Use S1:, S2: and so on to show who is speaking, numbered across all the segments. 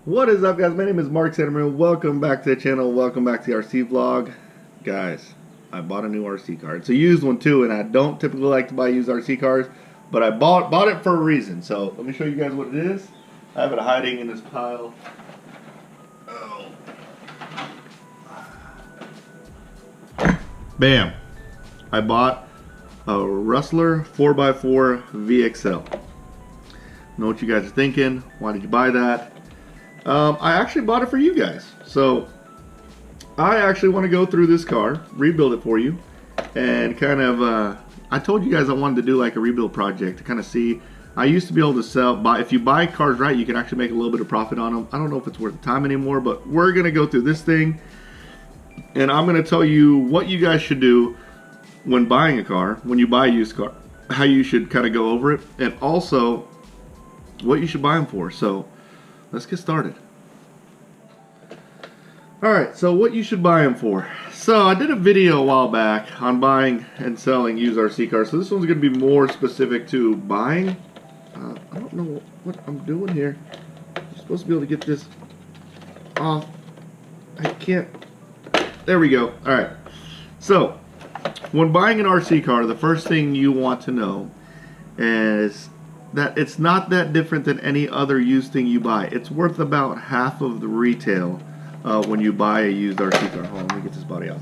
S1: What is up, guys? My name is Mark Santamaria. Welcome back to the channel. Welcome back to the RC vlog. Guys, I bought a new RC car. It's a used one too, and I don't typically like to buy used RC cars, but I bought it for a reason. So let me show you guys what it is. I have it hiding in this pile. Oh. Bam! I bought a Rustler 4x4 VXL. Know what you guys are thinking? Why did you buy that? I actually bought it for you guys. So I actually want to go through this car, rebuild it for you, and kind of, I told you guys I wanted to do like a rebuild project to kind of see. I used to be able to if you buy cars right, you can actually make a little bit of profit on them. I don't know if it's worth the time anymore, but we're going to go through this thing, and I'm going to tell you what you guys should do when buying a car, when you buy a used car, how you should kind of go over it, and also what you should buy them for. So let's get started. Alright, so what you should buy them for. So I did a video a while back on buying and selling used RC cars. So this one's going to be more specific to buying. I don't know what I'm doing here. I'm supposed to be able to get this off. I can't. There we go. Alright. So, when buying an RC car, the first thing you want to know is that it's not that different than any other used thing you buy. It's worth about half of the retail when you buy a used RC car. Hold on, let me get this body off.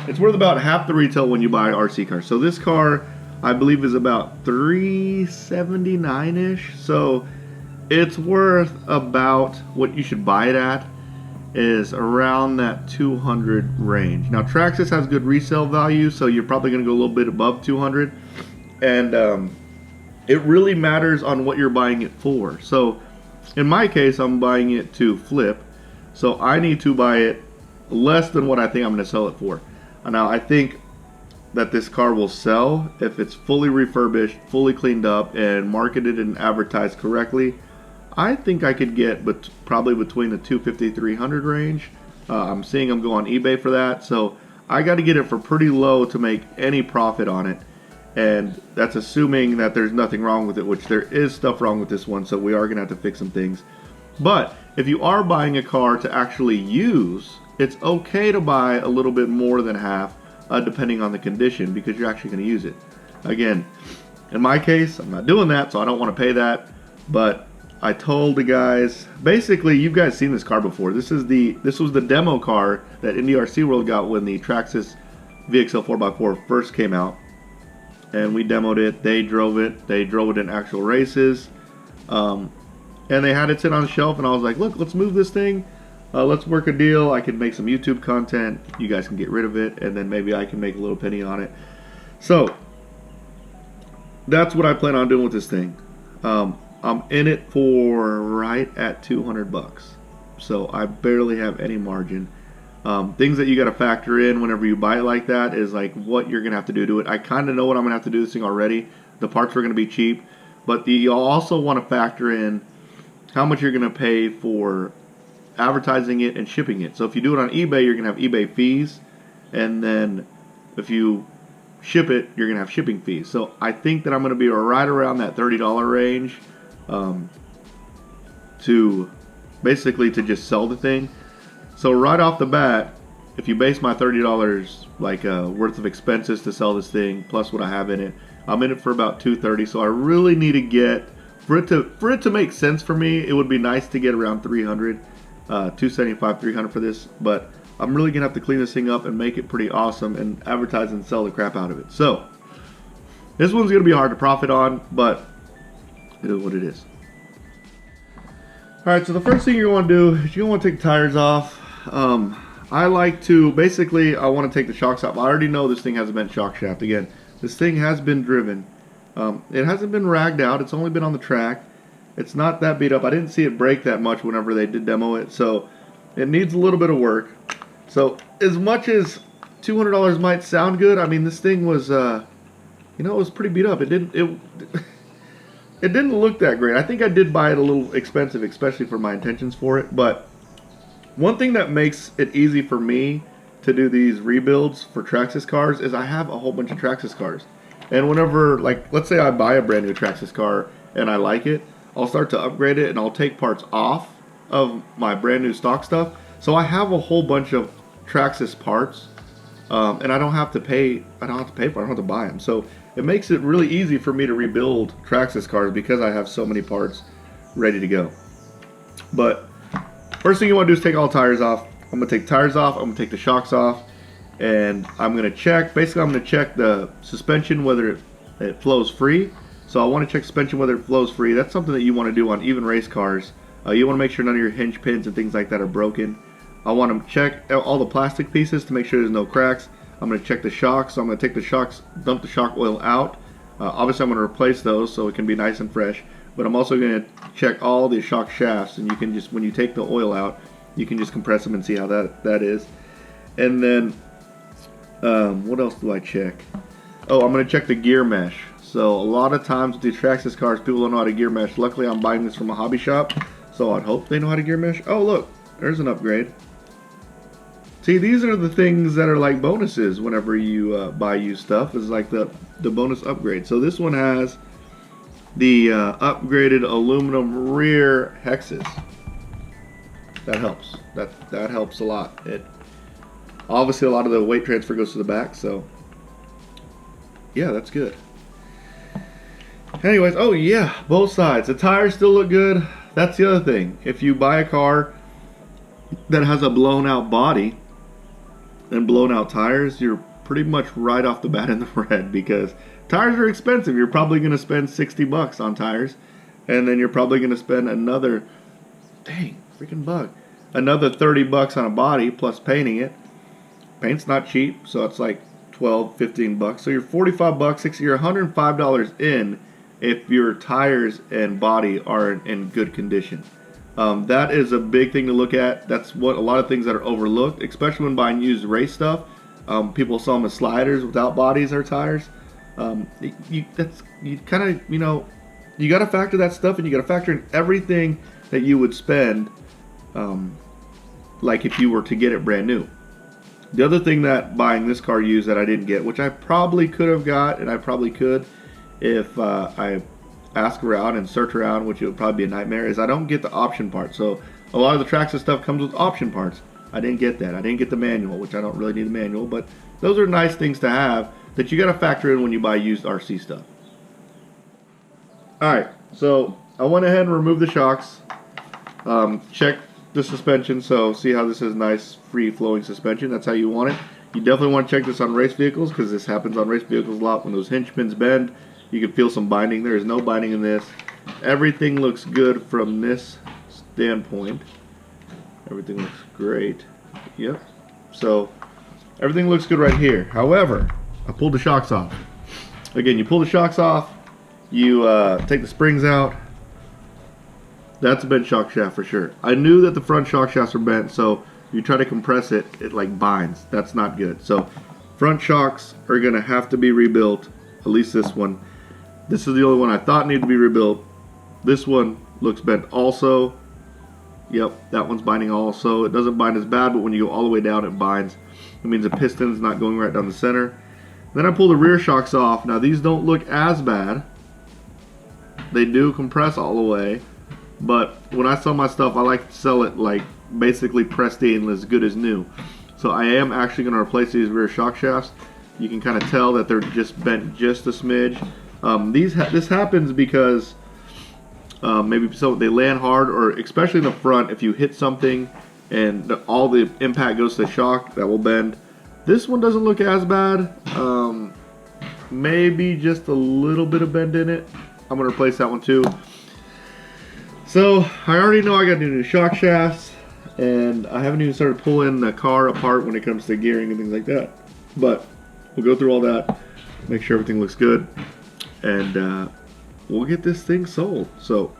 S1: It's worth about half the retail when you buy an RC car. So this car, I believe, is about $379-ish. So it's worth about what you should buy it at is around that 200 range. Now Traxxas has good resale value, so you're probably going to go a little bit above 200, and it really matters on what you're buying it for. So in my case, I'm buying it to flip, so I need to buy it less than what I think I'm going to sell it for. Now I think that this car will sell if it's fully refurbished, fully cleaned up, and marketed and advertised correctly. I think I could get probably between the 250 300 range. I'm seeing them go on eBay for that, so I got to get it for pretty low to make any profit on it. And that's assuming that there's nothing wrong with it, which there is stuff wrong with this one, so we are going to have to fix some things. But if you are buying a car to actually use, it's okay to buy a little bit more than half, depending on the condition, because you're actually going to use it. Again, in my case, I'm not doing that, so I don't want to pay that, but I told the guys, basically, you guys seen this car before. This was the demo car that Indy RC World got when the Traxxas VXL 4x4 first came out. And we demoed it. They drove it. They drove it in actual races. And they had it sit on the shelf, and I was like, look, let's move this thing. Let's work a deal. I can make some YouTube content. You guys can get rid of it, and then maybe I can make a little penny on it. So that's what I plan on doing with this thing. I'm in it for right at 200 bucks. So I barely have any margin. Things that you got to factor in whenever you buy it like that is like what you're going to have to do to it. I kind of know what I'm going to have to do this thing already. The parts are going to be cheap. But you also want to factor in how much you're going to pay for advertising it and shipping it. So if you do it on eBay, you're going to have eBay fees. And then if you ship it, you're going to have shipping fees. So I think that I'm going to be right around that $30 range to basically to just sell the thing. So right off the bat, if you base my $30 like worth of expenses to sell this thing plus what I have in it, I'm in it for about $230. So I really need to get for it to make sense for me. It would be nice to get around 300, 275, 300 for this. But I'm really gonna have to clean this thing up and make it pretty awesome and advertise and sell the crap out of it. So this one's gonna be hard to profit on, but it is what it is. All right. So the first thing you're gonna do is you're gonna want to take the tires off. I like to, basically, I want to take the shocks off. I already know this thing has a bent shock shaft. Again, this thing has been driven. It hasn't been ragged out. It's only been on the track. It's not that beat up. I didn't see it break that much whenever they did demo it, so it needs a little bit of work. So as much as $200 might sound good, I mean, this thing was, it was pretty beat up. It didn't look that great. I think I did buy it a little expensive, especially for my intentions for it, but one thing that makes it easy for me to do these rebuilds for Traxxas cars is I have a whole bunch of Traxxas cars. And whenever, like, let's say I buy a brand new Traxxas car and I like it, I'll start to upgrade it and I'll take parts off of my brand new stock stuff. So I have a whole bunch of Traxxas parts, and I don't have to pay. I don't have to pay for it. I don't have to buy them. So it makes it really easy for me to rebuild Traxxas cars because I have so many parts ready to go. But first thing you want to do is take all tires off. I'm going to take tires off. I'm going to take the shocks off. And I'm going to check, basically I'm going to check the suspension, whether it flows free. So I want to check suspension, whether it flows free. That's something that you want to do on even race cars. You want to make sure none of your hinge pins and things like that are broken. I want to check all the plastic pieces to make sure there's no cracks. I'm going to check the shocks. So I'm going to take the shocks, dump the shock oil out. Obviously I'm going to replace those so it can be nice and fresh. But I'm also going to check all the shock shafts, and you can just, when you take the oil out, you can just compress them and see how that is. And then what else do I check? Oh, I'm going to check the gear mesh. So a lot of times with these Traxxas cars, people don't know how to gear mesh. Luckily, I'm buying this from a hobby shop, so I'd hope they know how to gear mesh. Oh, look, there's an upgrade. See, these are the things that are like bonuses whenever you buy used stuff. Is like the bonus upgrade. So this one has the upgraded aluminum rear hexes. That helps. That helps a lot. It obviously a lot of the weight transfer goes to the back, so yeah, that's good. Anyways, oh yeah, both sides. The tires still look good. That's the other thing. If you buy a car that has a blown out body and blown out tires, you're pretty much right off the bat in the red, because tires are expensive. You're probably going to spend $60 on tires, and then you're probably going to spend another, dang, freaking bug, another $30 on a body plus painting it. Paint's not cheap, so it's like $12, $15. So you're $45, $60, you're $105 in if your tires and body are in good condition. That is a big thing to look at. That's what a lot of things that are overlooked, especially when buying used race stuff. People sell them as sliders without bodies or tires. You kind of, you got to factor that stuff, and you got to factor in everything that you would spend, like if you were to get it brand new. The other thing that buying this car used that I didn't get, which I probably could have got, and I probably could if I ask around and search around, which would probably be a nightmare, is I don't get the option parts. So a lot of the Traxxas stuff comes with option parts. I didn't get that. I didn't get the manual, which I don't really need a manual, but those are nice things to have that you got to factor in when you buy used RC stuff. Alright, so I went ahead and removed the shocks, checked the suspension, so see how this is nice free flowing suspension. That's how you want it. You definitely want to check this on race vehicles, because this happens on race vehicles a lot. When those hinge pins bend, you can feel some binding. There is no binding in this. Everything looks good from this standpoint. Everything looks great. Yep. So everything looks good right here. However, I pulled the shocks off. Again, you pull the shocks off, you take the springs out. That's a bent shock shaft for sure. I knew that the front shock shafts are bent, so you try to compress it, it like binds. That's not good. So front shocks are going to have to be rebuilt, at least this one. This is the only one I thought needed to be rebuilt. This one looks bent also. Yep, that one's binding also. It doesn't bind as bad, but when you go all the way down, it binds. It means the piston's not going right down the center. Then I pull the rear shocks off. Now these don't look as bad. They do compress all the way. But when I sell my stuff, I like to sell it like basically pristine, as good as new. So I am actually going to replace these rear shock shafts. You can kind of tell that they're just bent just a smidge. This happens because maybe so they land hard, or especially in the front, if you hit something and all the impact goes to the shock, that will bend. This one doesn't look as bad. Maybe just a little bit of bend in it. I'm going to replace that one too. So I already know I got to do new shock shafts, and I haven't even started pulling the car apart when it comes to gearing and things like that. But we'll go through all that, make sure everything looks good, and we'll get this thing sold. So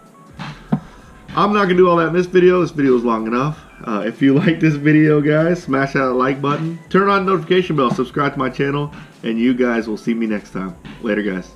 S1: I'm not going to do all that in this video. This video is long enough. If you like this video, guys, smash that like button, turn on the notification bell, subscribe to my channel, and you guys will see me next time. Later, guys.